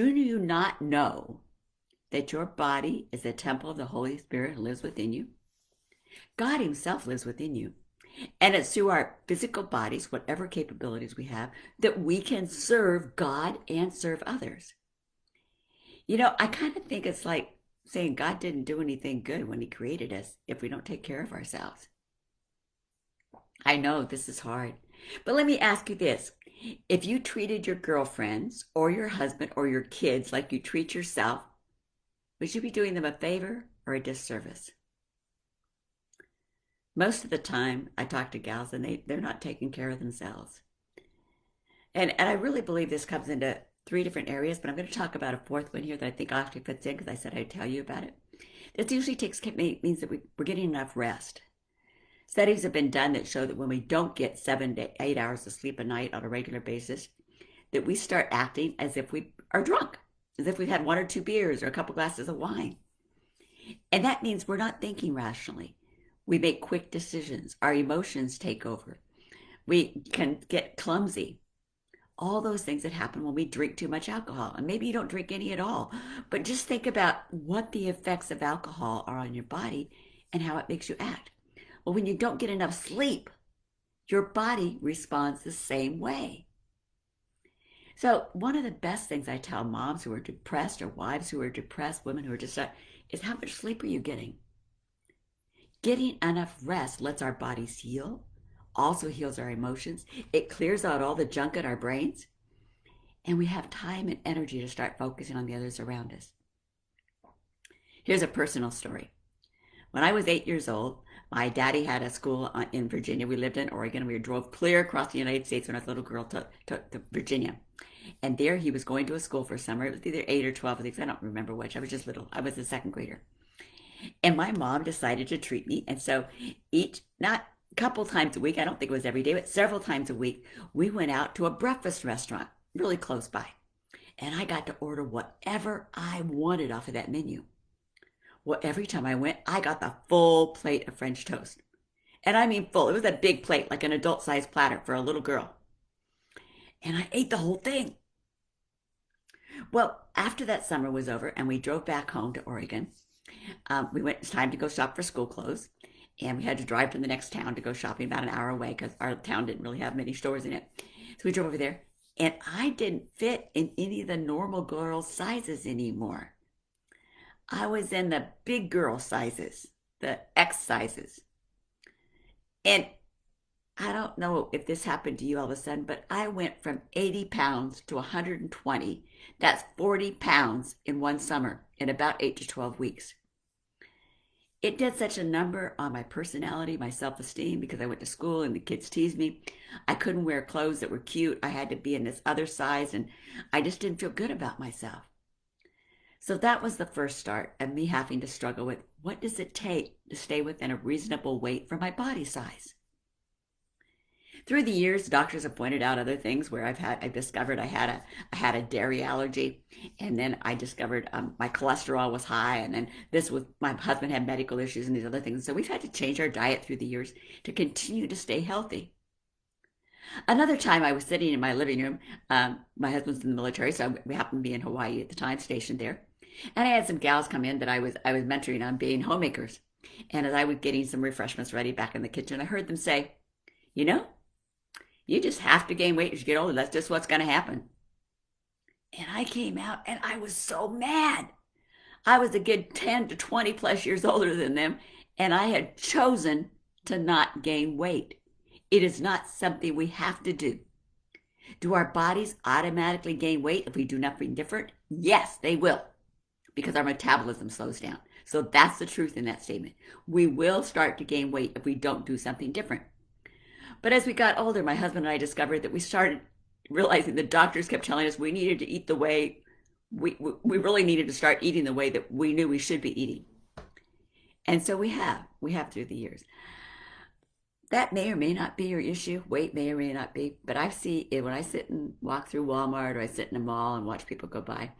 Do you not know that your body is a temple of the Holy Spirit who lives within you? God Himself lives within you. And it's through our physical bodies, whatever capabilities we have, that we can serve God and serve others. I kind of think it's like saying God didn't do anything good when He created us if we don't take care of ourselves. I know this is hard, but let me ask you this. If you treated your girlfriends or your husband or your kids like you treat yourself, would you be doing them a favor or a disservice? Most of the time, I talk to gals and they're not taking care of themselves. And I really believe this comes into three different areas, but I'm going to talk about a fourth one here that I think actually fits in because I said I'd tell you about it. This usually means that we're getting enough rest. Studies have been done that show that when we don't get 7 to 8 hours of sleep a night on a regular basis, that we start acting as if we are drunk, as if we've had one or two beers or a couple glasses of wine. And that means we're not thinking rationally. We make quick decisions. Our emotions take over. We can get clumsy. All those things that happen when we drink too much alcohol. And maybe you don't drink any at all, but just think about what the effects of alcohol are on your body and how it makes you act. Well, when you don't get enough sleep, your body responds the same way. So one of the best things I tell moms who are depressed or wives who are depressed, women who are distressed, is how much sleep are you getting? Getting enough rest lets our bodies heal, also heals our emotions. It clears out all the junk in our brains, and we have time and energy to start focusing on the others around us. Here's a personal story. When I was 8 years old, my daddy had a school in Virginia. We lived in Oregon. We drove clear across the United States when I was a little girl to Virginia. And there he was going to a school for summer. It was either 8 or 12. I don't remember which. I was just little. I was a second grader. And my mom decided to treat me. And so not a couple times a week, I don't think it was every day, but several times a week, we went out to a breakfast restaurant really close by. And I got to order whatever I wanted off of that menu. Well, every time I went, I got the full plate of French toast. And I mean full. It was a big plate, like an adult-sized platter for a little girl. And I ate the whole thing. Well, after that summer was over and we drove back home to Oregon, it's time to go shop for school clothes. And we had to drive to the next town to go shopping about an hour away because our town didn't really have many stores in it. So we drove over there. And I didn't fit in any of the normal girl sizes anymore. I was in the big girl sizes, the X sizes. And I don't know if this happened to you all of a sudden, but I went from 80 pounds to 120. That's 40 pounds in one summer in about 8 to 12 weeks. It did such a number on my personality, my self-esteem, because I went to school and the kids teased me. I couldn't wear clothes that were cute. I had to be in this other size, and I just didn't feel good about myself. So that was the first start of me having to struggle with what does it take to stay within a reasonable weight for my body size? Through the years, doctors have pointed out other things where I've discovered I had a dairy allergy, and then I discovered my cholesterol was high, and then my husband had medical issues and these other things. So we've had to change our diet through the years to continue to stay healthy. Another time I was sitting in my living room. My husband's in the military, so we happened to be in Hawaii at the time, stationed there. And I had some gals come in that I was mentoring on being homemakers. And as I was getting some refreshments ready back in the kitchen, I heard them say, you just have to gain weight as you get older. That's just what's going to happen. And I came out and I was so mad. I was a good 10 to 20 plus years older than them, and I had chosen to not gain weight. It is not something we have to do. Do our bodies automatically gain weight if we do nothing different? Yes, they will, because our metabolism slows down. So that's the truth in that statement. We will start to gain weight if we don't do something different. But as we got older, my husband and I discovered that we started realizing the doctors kept telling us we needed to eat the way we really needed to start eating the way that we knew we should be eating. And so we have through the years. That may or may not be your issue. Weight may or may not be. But I see it when I sit and walk through Walmart or I sit in a mall and watch people go by.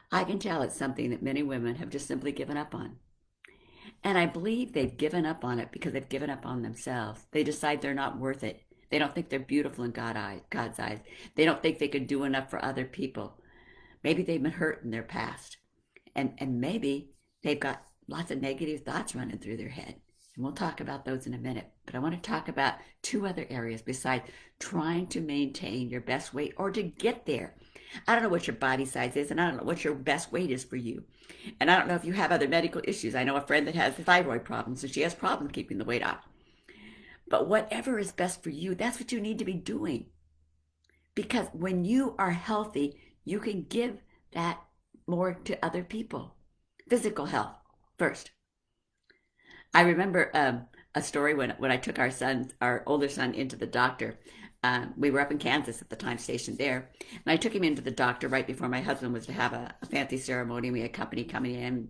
I can tell it's something that many women have just simply given up on. And I believe they've given up on it because they've given up on themselves. They decide they're not worth it. They don't think they're beautiful in God's eyes. They don't think they could do enough for other people. Maybe they've been hurt in their past. And maybe they've got lots of negative thoughts running through their head. And we'll talk about those in a minute. But I want to talk about two other areas besides trying to maintain your best weight or to get there. I don't know what your body size is, and I don't know what your best weight is for you. And I don't know if you have other medical issues. I know a friend that has thyroid problems, and she has problems keeping the weight off. But whatever is best for you, that's what you need to be doing. Because when you are healthy, you can give that more to other people. Physical health first. I remember a story when I took our older son, into the doctor. We were up in Kansas at the time, stationed there. And I took him into the doctor right before my husband was to have a fancy ceremony. We had company coming in,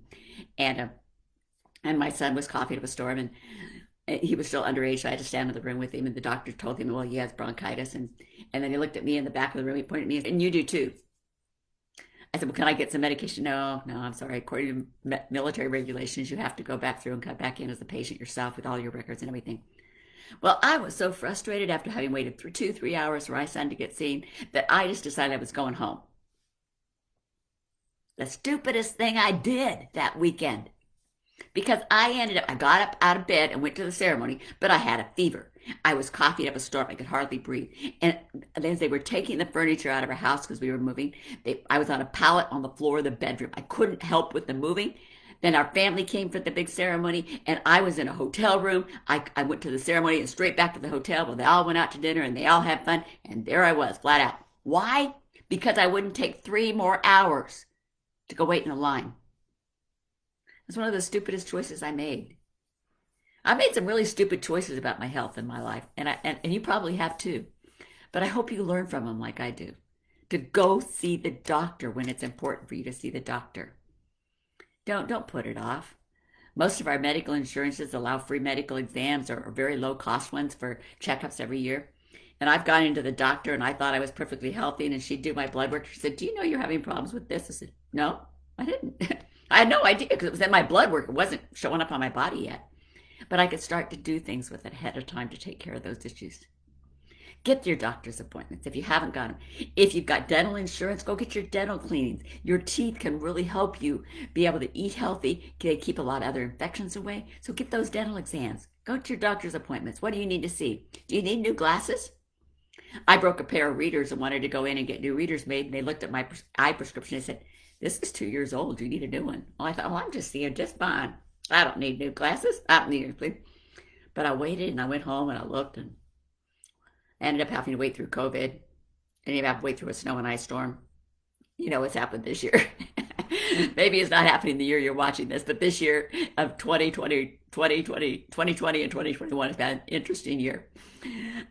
and my son was coughing up a storm, and he was still underage, so I had to stand in the room with him. And the doctor told him, well, he has bronchitis. And then he looked at me in the back of the room. He pointed at me and said, and you do too. I said, well, can I get some medication? No, I'm sorry. According to military regulations, you have to go back through and come back in as a patient yourself with all your records and everything. Well, I was so frustrated after having waited for 2-3 hours for my son to get seen that I just decided I was going home. The stupidest thing I did that weekend. Because I got up out of bed and went to the ceremony, but I had a fever. I was coughing up a storm. I could hardly breathe. And as they were taking the furniture out of our house because we were moving, I was on a pallet on the floor of the bedroom. I couldn't help with the moving. Then our family came for the big ceremony, and I was in a hotel room. I went to the ceremony and straight back to the hotel. Well, they all went out to dinner, and they all had fun, and there I was, flat out. Why? Because I wouldn't take 3 more hours to go wait in a line. It's one of the stupidest choices I made. I made some really stupid choices about my health in my life, and you probably have too. But I hope you learn from them like I do. To go see the doctor when it's important for you to see the doctor. Don't put it off. Most of our medical insurances allow free medical exams or very low cost ones for checkups every year. And I've gone into the doctor and I thought I was perfectly healthy, and she'd do my blood work. She said, do you know you're having problems with this? I said, no, I didn't. I had no idea because it was in my blood work. It wasn't showing up on my body yet. But I could start to do things with it ahead of time to take care of those issues. Get your doctor's appointments if you haven't got them. If you've got dental insurance, go get your dental cleanings. Your teeth can really help you be able to eat healthy. They keep a lot of other infections away. So get those dental exams. Go to your doctor's appointments. What do you need to see? Do you need new glasses? I broke a pair of readers and wanted to go in and get new readers made. And they looked at my eye prescription and said, this is 2 years old. You need a new one. Well, I thought, well, I'm just seeing just fine. I don't need new glasses. I don't need anything. But I waited and I went home and I looked and ended up having to wait through COVID. And you have to wait through a snow and ice storm. You know what's happened this year. Maybe it's not happening the year you're watching this, but this year of 2020 and 2021 has been an interesting year.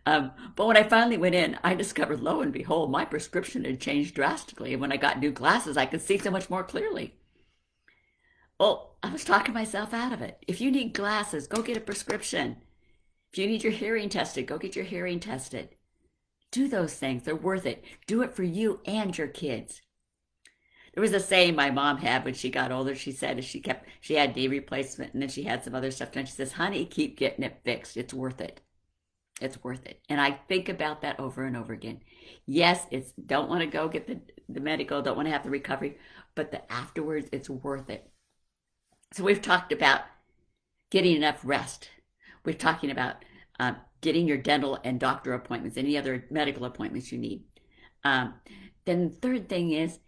But when I finally went in, I discovered, lo and behold, my prescription had changed drastically. And when I got new glasses, I could see so much more clearly. Well, I was talking myself out of it. If you need glasses, go get a prescription. If you need your hearing tested, go get your hearing tested. Do those things. They're worth it. Do it for you and your kids. There was a saying my mom had when she got older. She said she had knee replacement and then she had some other stuff done. She says, honey, keep getting it fixed. It's worth it. It's worth it. And I think about that over and over again. Yes, don't want to go get the medical, don't want to have the recovery, but the afterwards, it's worth it. So we've talked about getting enough rest. We're talking about getting your dental and doctor appointments, any other medical appointments you need. Then the third thing is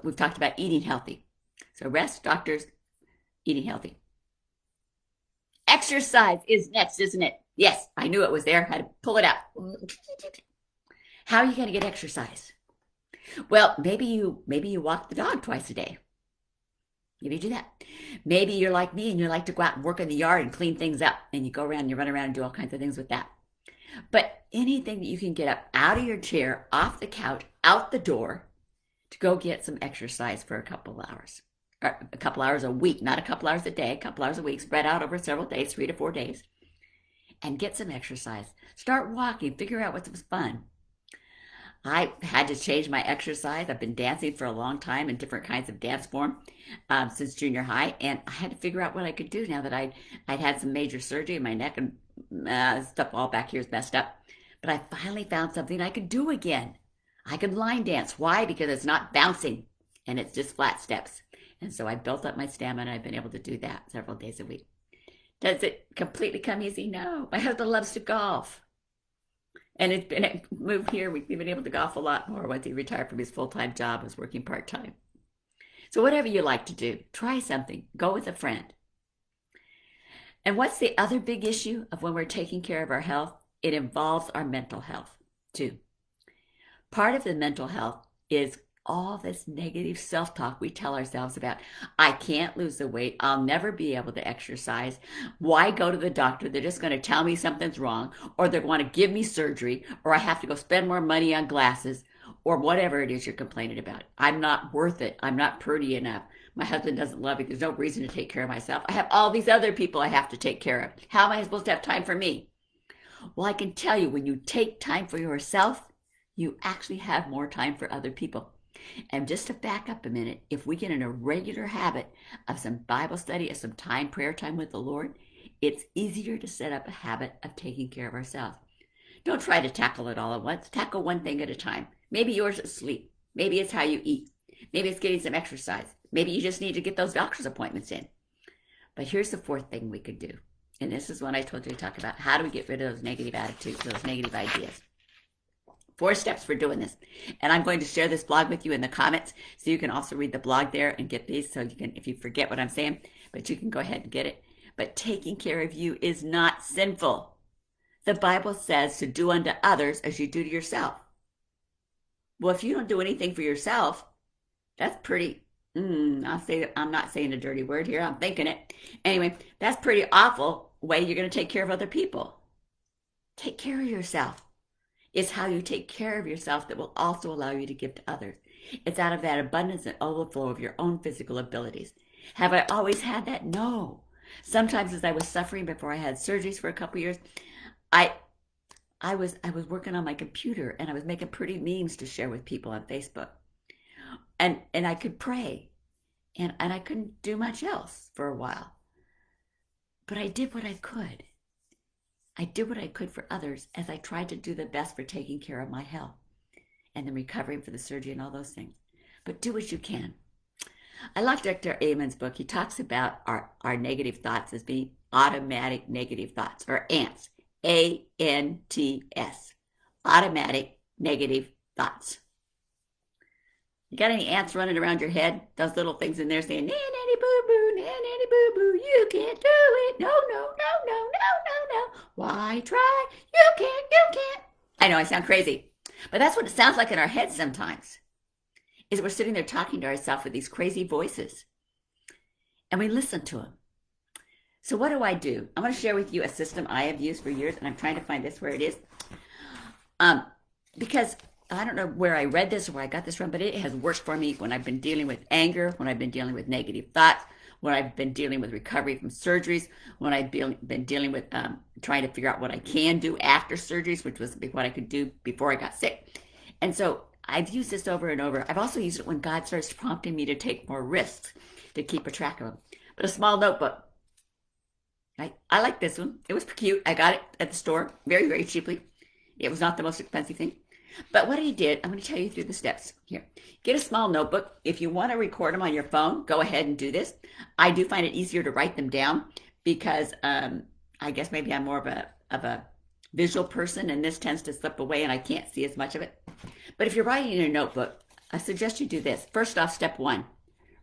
we've talked about eating healthy. So rest, doctors, eating healthy. Exercise is next, isn't it? Yes, I knew it was there. I had to pull it out. How are you going to get exercise? Well, maybe you walk the dog twice a day. Maybe you do that. Maybe you're like me and you like to go out and work in the yard and clean things up, and you go around and you run around and do all kinds of things with that. But anything that you can get up out of your chair, off the couch, out the door to go get some exercise for a couple hours. Or a couple hours a week, not a couple hours a day, a couple hours a week, spread out over several days, 3 to 4 days, and get some exercise. Start walking, figure out what's fun. I had to change my exercise. I've been dancing for a long time in different kinds of dance form since junior high, and I had to figure out what I could do now that I'd had some major surgery in my neck and stuff all back here is messed up. But I finally found something I could do again. I can line dance. Why? Because it's not bouncing and it's just flat steps. And so I built up my stamina. I've been able to do that several days a week. Does it completely come easy? No. My husband loves to golf. And it's been moved here. We've been able to golf a lot more once he retired from his full-time job, was working part-time. So whatever you like to do, try something. Go with a friend. And what's the other big issue of when we're taking care of our health? It involves our mental health too. Part of the mental health is all this negative self-talk we tell ourselves about. I can't lose the weight. I'll never be able to exercise. Why go to the doctor? They're just going to tell me something's wrong, or they're going to give me surgery, or I have to go spend more money on glasses, or whatever it is you're complaining about. I'm not worth it. I'm not pretty enough. My husband doesn't love me. There's no reason to take care of myself. I have all these other people I have to take care of. How am I supposed to have time for me? Well, I can tell you, when you take time for yourself, you actually have more time for other people. And just to back up a minute, if we get in a regular habit of some Bible study, of some time, prayer time with the Lord, it's easier to set up a habit of taking care of ourselves. Don't try to tackle it all at once. Tackle one thing at a time. Maybe yours is sleep. Maybe it's how you eat. Maybe it's getting some exercise. Maybe you just need to get those doctor's appointments in. But here's the fourth thing we could do. And this is what I told you to talk about. How do we get rid of those negative attitudes, those negative ideas? 4 steps for doing this. And I'm going to share this blog with you in the comments, so you can also read the blog there and get these, so you can, if you forget what I'm saying, but you can go ahead and get it. But taking care of you is not sinful. The Bible says to do unto others as you do to yourself. Well, if you don't do anything for yourself, that's pretty, I'm not saying a dirty word here, I'm thinking it. Anyway, that's pretty awful way you're going to take care of other people. Take care of yourself. It's how you take care of yourself that will also allow you to give to others. It's out of that abundance and overflow of your own physical abilities. Have I always had that? No. Sometimes, as I was suffering before I had surgeries for a couple years, I was working on my computer, and I was making pretty memes to share with people on Facebook. And I could pray, and I couldn't do much else for a while. But I did what I could. I did what I could for others as I tried to do the best for taking care of my health and then recovering for the surgery and all those things. But do what you can. I like Dr. Amen's book. He talks about our negative thoughts as being automatic negative thoughts, or ANTS. A-N-T-S. Automatic negative thoughts. You got any ants running around your head? Those little things in there saying, nanny boo boo, nanny boo boo, you can't do it. No, no, no, no, no, no, no. Why try? You can't. I know I sound crazy, but that's what it sounds like in our heads sometimes. Is we're sitting there talking to ourselves with these crazy voices, and we listen to them. So what do? I'm going to share with you a system I have used for years, and I'm trying to find this where it is. Because I don't know where I read this or where I got this from, but it has worked for me when I've been dealing with anger, when I've been dealing with negative thoughts, when I've been dealing with recovery from surgeries, when I've been dealing with trying to figure out what I can do after surgeries, which was what I could do before I got sick. And so I've used this over and over. I've also used it when God starts prompting me to take more risks, to keep a track of them. But a small notebook. I like this one. It was cute. I got it at the store very, very cheaply. It was not the most expensive thing. But what he did, I'm going to tell you through the steps here. Get a small notebook. If you want to record them on your phone, go ahead and do this. I do find it easier to write them down because I guess maybe I'm more of a visual person, and this tends to slip away and I can't see as much of it. But if you're writing in a notebook, I suggest you do this. First off, step 1,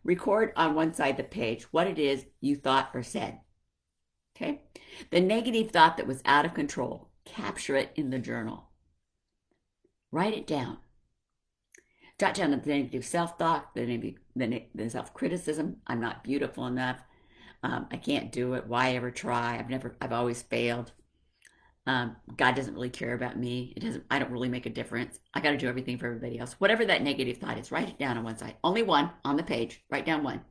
record on one side of the page what it is you thought or said. Okay? The negative thought that was out of control, capture it in the journal. Write it down. Jot down the negative self-talk, the self-criticism. I'm not beautiful enough. I can't do it. Why ever try? I've always failed. God doesn't really care about me. I don't really make a difference. I got to do everything for everybody else. Whatever that negative thought is, write it down on one side. Only one on the page. Write down one.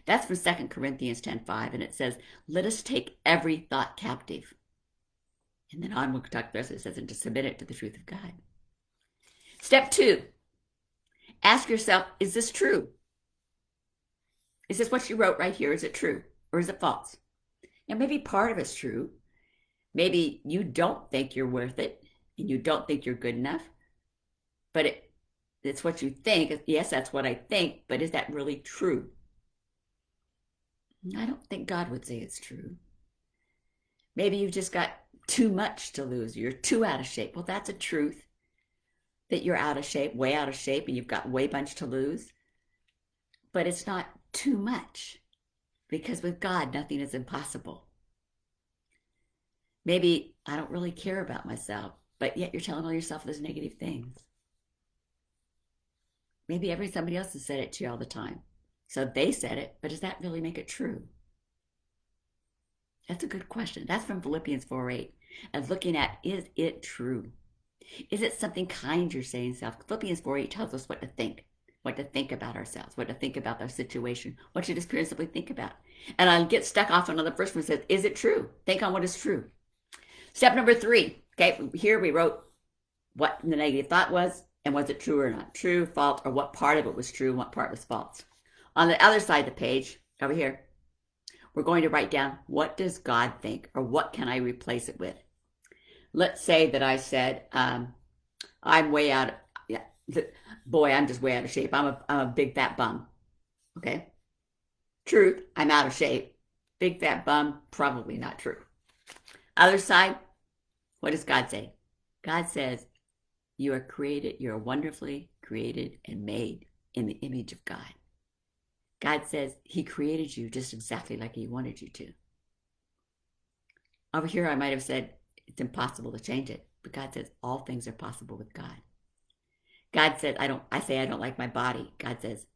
That's from 2 Corinthians 10:5, and it says, let us take every thought captive. And then on we'll talk about it says, and to submit it to the truth of God. Step 2, ask yourself, is this true? Is this what you wrote right here? Is it true or is it false? And maybe part of it's true. Maybe you don't think you're worth it and you don't think you're good enough. but it's what you think. Yes, that's what I think, but is that really true? I don't think God would say it's true. Maybe you've just got too much to lose. You're too out of shape. Well, that's a truth that you're out of shape, way out of shape, and you've got way bunch to lose. But it's not too much because with God, nothing is impossible. Maybe I don't really care about myself, but yet you're telling all yourself those negative things. Maybe somebody else has said it to you all the time. So they said it, but does that really make it true? That's a good question. That's from Philippians 4:8. And looking at, is it true? Is it something kind you're saying self? Philippians 4:8 tells us what to think about ourselves, what to think about our situation, what you just principally think about. And I get stuck off on the first one that says, is it true? Think on what is true. Step number 3. Okay, here we wrote what the negative thought was, and was it true or not true, false, or what part of it was true and what part was false. On the other side of the page, over here, we're going to write down, what does God think, or what can I replace it with? Let's say that I said, I'm way out of, yeah, boy, I'm just way out of shape. I'm a big fat bum. Okay. Truth, I'm out of shape. Big fat bum, probably not true. Other side, what does God say? God says, you are created, you're wonderfully created and made in the image of God. God says he created you just exactly like he wanted you to. Over here, I might have said, it's impossible to change it. But God says all things are possible with God. God says, I don't like my body. God says,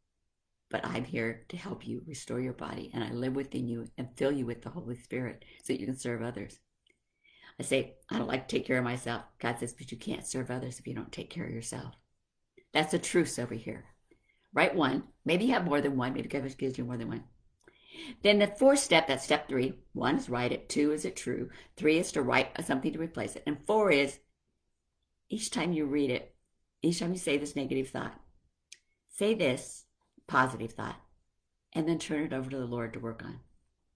but I'm here to help you restore your body. And I live within you and fill you with the Holy Spirit so that you can serve others. I say, I don't like to take care of myself. God says, but you can't serve others if you don't take care of yourself. That's the truth over here. Write one. Maybe you have more than one. Maybe God gives you more than one. Then the 4th step, that's step 3. 1 is write it. 2 is it true. 3 is to write something to replace it. And 4 is each time you read it, each time you say this negative thought, say this positive thought, and then turn it over to the Lord to work on.